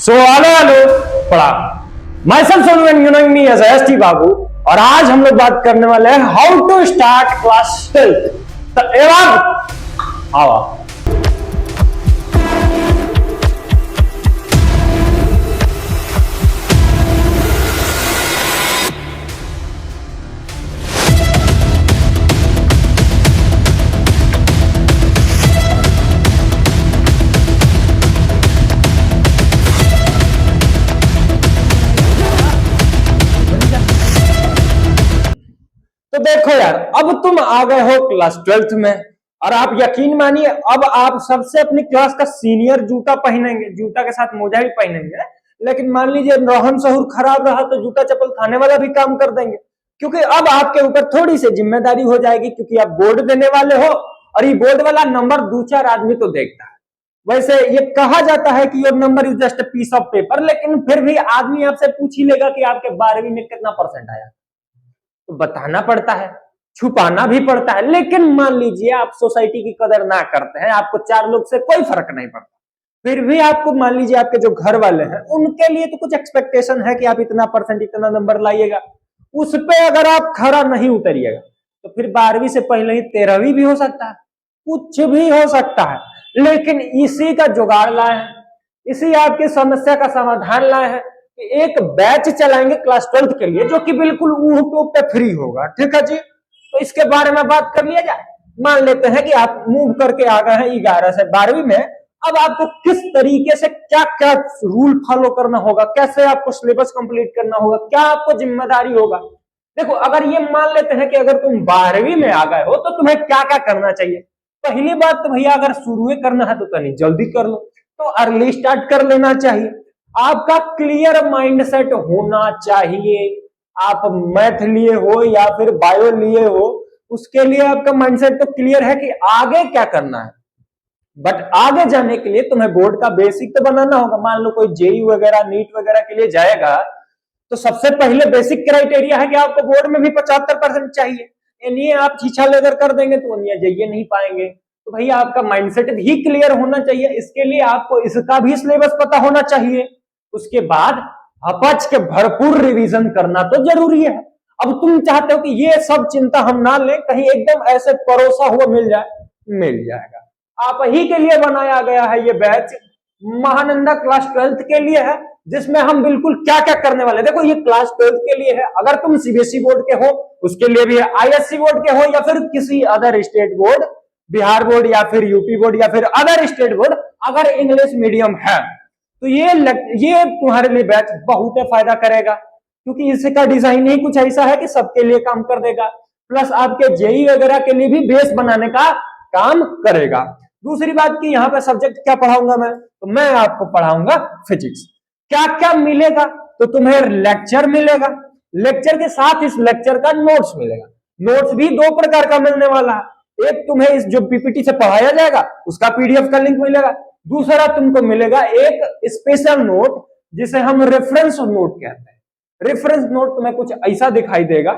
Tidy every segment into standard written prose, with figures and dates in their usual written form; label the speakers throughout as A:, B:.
A: Hello hello पढ़ा myself Sonu and you knowing me as ST Babu. और आज हम लोग बात करने वाले हैं how to start class 12th। आओ तो देखो यार, अब तुम आ गए हो क्लास 12th में और आप यकीन मानिए अब आप सबसे अपनी क्लास का सीनियर जूता पहनेंगे, जूता के साथ मोजा भी पहनेंगे। लेकिन मान लीजिए रोहन सहूर खराब रहा तो जूता चप्पल खाने वाला भी काम कर देंगे, क्योंकि अब आपके ऊपर थोड़ी सी जिम्मेदारी हो जाएगी, क्योंकि आप बोर्ड देने वाले हो और ये बोर्ड वाला नंबर दो चार आदमी तो देखता है। वैसे ये कहा जाता है कि your number is just a piece of paper, लेकिन फिर भी आदमी आपसे पूछ ही लेगा कि आपके 12वीं में कितना परसेंट आया, तो बताना पड़ता है, छुपाना भी पड़ता है। लेकिन मान लीजिए आप सोसाइटी की कदर ना करते हैं, आपको चार लोग से कोई फर्क नहीं पड़ता, फिर भी आपको मान लीजिए आपके जो घर वाले हैं उनके लिए तो कुछ एक्सपेक्टेशन है कि आप इतना परसेंट इतना नंबर लाइएगा। उस पे अगर आप खरा नहीं उतरिएगा तो फिर 12वीं से पहले ही 13वीं भी हो सकता है, कुछ भी हो सकता है। लेकिन इसी का जुगाड़ लाए हैं, इसी आपकी समस्या का समाधान लाए हैं कि एक बैच चलाएंगे क्लास 12th के लिए, जो कि बिल्कुल यूट्यूब पे फ्री होगा। ठीक है जी, तो इसके बारे में बात कर लिया जाए। मान लेते हैं कि आप मूव करके आ गए हैं 11 से 12वीं में। अब आपको किस तरीके से क्या क्या रूल फॉलो करना होगा, कैसे आपको सिलेबस कंप्लीट करना होगा, क्या आपको जिम्मेदारी होगा। देखो, अगर ये मान लेते हैं कि अगर तुम 12वीं में आ गए हो तो तुम्हें क्या क्या करना चाहिए। पहली बात तो भैया, अगर शुरू करना है तो तनी जल्दी कर लो, तो अर्ली स्टार्ट कर लेना चाहिए। आपका क्लियर माइंडसेट होना चाहिए। आप मैथ लिए हो या फिर बायो लिए हो, उसके लिए आपका माइंडसेट तो क्लियर है कि आगे क्या करना है। बट आगे जाने के लिए तुम्हें बोर्ड का बेसिक तो बनाना होगा। मान लो कोई जेई वगैरह नीट वगैरह के लिए जाएगा तो सबसे पहले बेसिक क्राइटेरिया है कि आपको बोर्ड में भी 75% चाहिए। यानी आप छीछा लेकर कर देंगे तो जाइए नहीं पाएंगे। तो भैया आपका माइंडसेट भी क्लियर होना चाहिए। इसके लिए आपको इसका भी सिलेबस पता होना चाहिए। उसके बाद अपच के भरपूर रिवीजन करना तो जरूरी है। अब तुम चाहते हो कि ये सब चिंता हम ना लें, कहीं एकदम ऐसे परोसा हुआ मिल जाए, मिल जाएगा। आप ही के लिए बनाया गया है ये बैच, महानंदा क्लास 12th के लिए है, जिसमें हम बिल्कुल क्या क्या करने वाले। देखो, ये क्लास 12th के लिए है। अगर तुम सीबीएसई बोर्ड के हो उसके लिए भी है, आईएससी बोर्ड के हो या फिर किसी other state board, Bihar board या फिर यूपी बोर्ड या फिर अदर स्टेट बोर्ड, अगर इंग्लिश मीडियम है तो ये तुम्हारे लिए बैच बहुत फायदा करेगा, क्योंकि इसका डिजाइन ही कुछ ऐसा है कि सबके लिए काम कर देगा। प्लस आपके जेई वगैरह के लिए भी बेस बनाने का काम करेगा। दूसरी बात कि यहाँ पे सब्जेक्ट क्या पढ़ाऊंगा मैं, तो मैं आपको पढ़ाऊंगा फिजिक्स। क्या क्या मिलेगा, तो तुम्हें लेक्चर मिलेगा, लेक्चर के साथ इस लेक्चर का नोट्स मिलेगा। नोट्स भी दो प्रकार का मिलने वाला है। एक तुम्हें इस जो पीपीटी से पढ़ाया जाएगा उसका पीडीएफ का लिंक मिलेगा। दूसरा तुमको मिलेगा एक स्पेशल नोट, जिसे हम रेफरेंस नोट कहते हैं। रेफरेंस नोट तुम्हें कुछ ऐसा दिखाई देगा,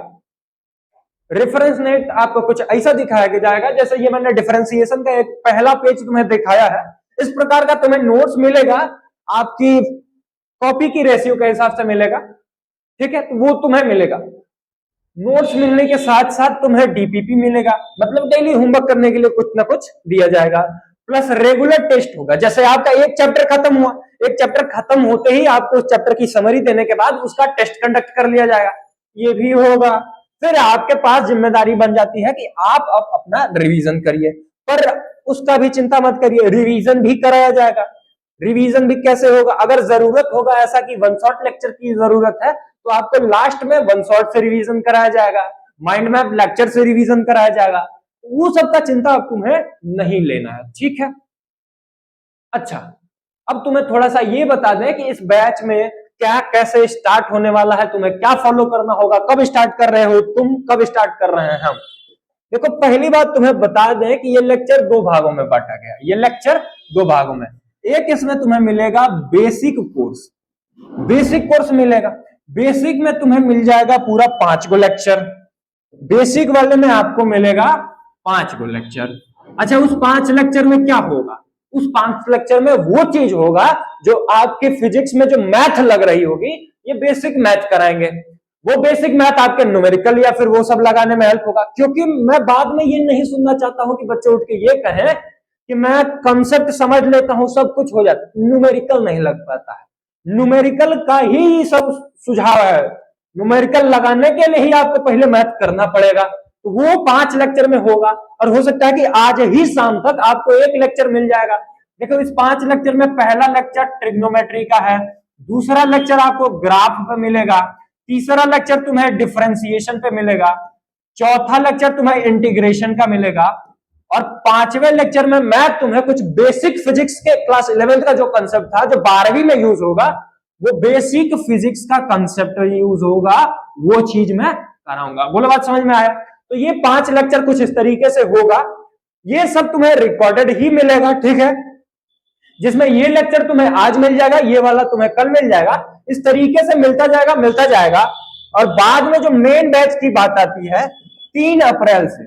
A: रेफरेंस नोट आपको कुछ ऐसा दिखाया जाएगा जैसे ये मैंने डिफरेंशिएशन का एक पहला पेज तुम्हें दिखाया है, इस प्रकार का तुम्हें नोट्स मिलेगा। आपकी कॉपी की रेशियो के हिसाब से मिलेगा। ठीक है, तो वो तुम्हें मिलेगा। नोट्स मिलने के साथ साथ तुम्हें डीपीपी मिलेगा, मतलब डेली होमवर्क करने के लिए कुछ ना कुछ दिया जाएगा। प्लस रेगुलर टेस्ट होगा। जैसे आपका एक चैप्टर खत्म हुआ, एक चैप्टर खत्म होते ही आपको उस चैप्टर की समरी देने के बाद उसका टेस्ट कंडक्ट कर लिया जाएगा, ये भी होगा। फिर आपके पास जिम्मेदारी बन जाती है कि आप अब अपना रिवीजन करिए, पर उसका भी चिंता मत करिए, रिवीजन भी कराया जाएगा। रिवीजन भी कैसे होगा, अगर जरूरत होगा ऐसा कि वन शॉट लेक्चर की जरूरत है तो आपको लास्ट में वन शॉट से रिवीजन कराया जाएगा, माइंड मैप लेक्चर से रिवीजन कराया जाएगा। वो सब का चिंता अब तुम्हें नहीं लेना है। ठीक है, अच्छा, अब तुम्हें थोड़ा सा ये बता दें कि इस बैच में क्या कैसे स्टार्ट होने वाला है, तुम्हें क्या फॉलो करना होगा, कब स्टार्ट कर रहे हो तुम, कब स्टार्ट कर रहे हैं हम। देखो, पहली बात तुम्हें बता दें कि ये लेक्चर दो भागों में बांटा गया। ये लेक्चर दो भागों में, एक इसमें तुम्हें मिलेगा बेसिक कोर्स, बेसिक कोर्स मिलेगा। बेसिक में तुम्हें मिल जाएगा पूरा 5 गो लेक्चर। बेसिक वाले में आपको मिलेगा 5 गो लेक्चर। अच्छा, उस 5 लेक्चर में क्या होगा, उस 5 लेक्चर में वो चीज होगा जो आपके फिजिक्स में जो मैथ लग रही होगी, ये बेसिक मैथ कराएंगे। वो बेसिक मैथ आपके न्यूमेरिकल या फिर वो सब लगाने में हेल्प होगा। क्योंकि मैं बाद में ये नहीं सुनना चाहता हूं कि बच्चे उठ के ये कहें कि मैं कंसेप्ट समझ लेता हूं सब कुछ हो जाता है, न्यूमेरिकल नहीं लग पाता है। न्यूमेरिकल का ही सब सुझाव है, न्यूमेरिकल लगाने के लिए ही आपको पहले मैथ करना पड़ेगा। तो वो 5 लेक्चर में होगा और हो सकता है कि आज ही शाम तक आपको एक लेक्चर मिल जाएगा। देखो इस 5 लेक्चर में पहला लेक्चर ट्रिग्नोमेट्री का है, दूसरा लेक्चर आपको ग्राफ पे मिलेगा, तीसरा लेक्चर तुम्हें डिफरेंशिएशन पे मिलेगा, चौथा लेक्चर तुम्हें इंटीग्रेशन का मिलेगा और 5वें लेक्चर में मैं तुम्हें कुछ बेसिक फिजिक्स के क्लास 11th का जो कंसेप्ट था जो 12वीं में यूज होगा, वो बेसिक फिजिक्स का कंसेप्ट यूज होगा, वो चीज मैं कराऊंगा। बोलो बात समझ में आया? तो ये 5 लेक्चर कुछ इस तरीके से होगा, ये सब तुम्हें रिकॉर्डेड ही मिलेगा, ठीक है, जिसमें ये लेक्चर तुम्हें आज मिल जाएगा, ये वाला तुम्हें कल मिल जाएगा, इस तरीके से मिलता जाएगा। और बाद में जो मेन बैच की बात आती है 3 अप्रैल से,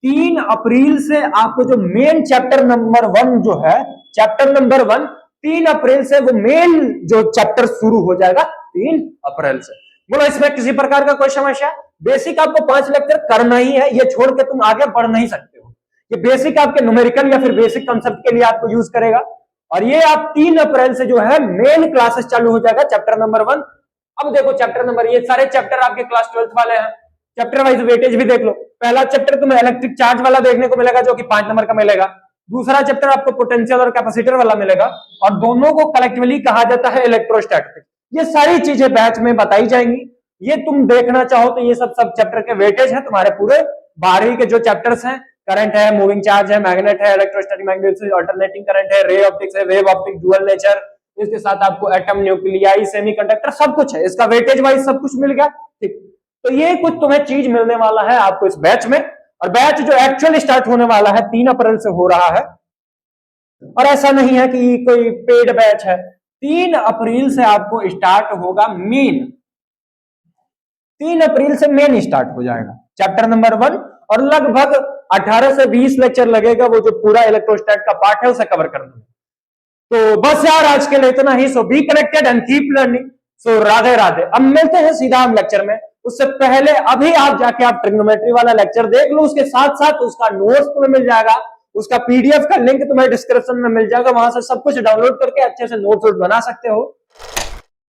A: 3 अप्रैल से आपको जो मेन चैप्टर नंबर 1 जो है, चैप्टर नंबर 1 3 अप्रैल से वो मेन जो चैप्टर शुरू हो जाएगा 3 अप्रैल से। बोलो इसमें किसी प्रकार का कोई समस्या? बेसिक आपको 5 लेक्चर करना ही है, ये छोड़ के तुम आगे बढ़ नहीं सकते हो। ये बेसिक आपके न्यूमेरिकल या फिर बेसिक कंसेप्ट के लिए आपको यूज करेगा। और ये आप 3 अप्रैल से जो है मेन क्लासेस चालू हो जाएगा चैप्टर नंबर 1। अब देखो चैप्टर नंबर, ये सारे चैप्टर आपके क्लास 12th वाले हैं, चैप्टर वाइज वेटेज भी देख लो। पहला चैप्टर तुम्हें इलेक्ट्रिक चार्ज वाला देखने को मिलेगा जो कि 5 नंबर का मिलेगा, दूसरा चैप्टर आपको पोटेंशियल और कैपेसिटर वाला मिलेगा और दोनों को कलेक्टिवली कहा जाता है इलेक्ट्रोस्टैटिक। ये सारी चीजें बैच में बताई जाएंगी, ये तुम देखना चाहो तो ये सब चैप्टर के वेटेज है तुम्हारे पूरे 12वीं के जो चैप्टर्स हैं। करंट है, मूविंग चार्ज है, मैग्नेट है, इलेक्ट्रोस्टैटिक मैग्नेटिज्म, अल्टरनेटिंग करंट है, रे ऑप्टिक्स है, वेव ऑप्टिक, डुअल नेचर, इसके साथ आपको एटम, न्यूक्लियाई, सेमीकंडक्टर सब कुछ है, इसका वेटेज वाइज सब कुछ मिल गया, ठीक। तो ये कुछ तुम्हें चीज मिलने वाला है आपको इस बैच में। और बैच जो एक्चुअली स्टार्ट होने वाला है 3 अप्रैल से हो रहा है, और ऐसा नहीं है कि कोई पेड बैच है। 3 अप्रैल से आपको स्टार्ट होगा मेन, 3 अप्रैल से मेन स्टार्ट हो जाएगा चैप्टर नंबर 1 और लगभग 18 से 20 लेक्चर लगेगा वो जो पूरा इलेक्ट्रोस्टैट का पार्ट है उसे कवर करने में। तो बस यार आज के लिए इतना ही। So be connected and keep learning. So Radhe Radhe. अब मिलते हैं सीधा हम लेक्चर में, उससे पहले अभी आप जाके आप ट्रिग्नोमेट्री वाला लेक्चर देख लो, उसके साथ साथ उसका नोट्स तुम्हें मिल जाएगा, उसका पीडीएफ का लिंक तुम्हें डिस्क्रिप्शन में मिल जाएगा, वहां से सब कुछ डाउनलोड करके अच्छे से नोट्स बना सकते हो।